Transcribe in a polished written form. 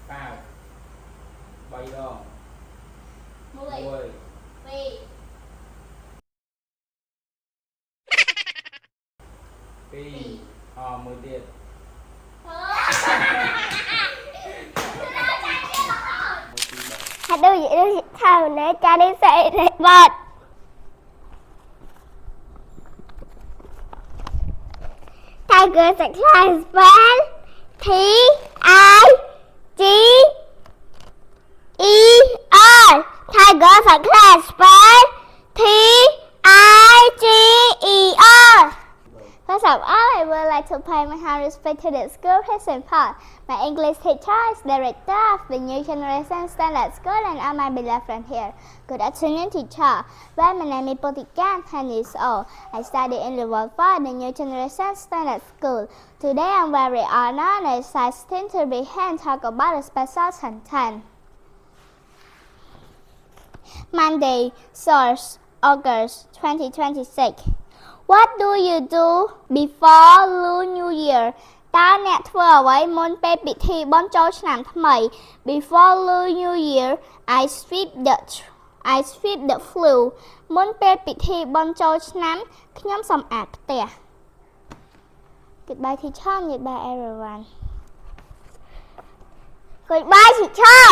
9 3 đòn 10 2 10 tiền hãy đâu vậy đâu thảo nè cha đi xe này bật Tiger is a spell T I G E R Tiger is a spell T I G E R. First of all, I would like to pay my high respect to the school principal, my English teachers, director of the New Generation Standard School, and all my beloved friends here. Good afternoon, teacher. Well, my name is Potika, 10 years old. I study in level 4 the New Generation Standard School. Today, I'm very honored and excited to be here and talk about a special content. Monday, 4th August 2026. What do you do before New Year? តើអ្នកធ្វើអ្វីមុនពេលពិធីបុណ្យចូលឆ្នាំថ្មី Before New Year, I sweep the floor. មុនពេលពិធីបុណ្យចូលឆ្នាំខ្ញុំសម្អាតផ្ទះ Goodbye teacher, goodbye everyone. Goodbye teacher.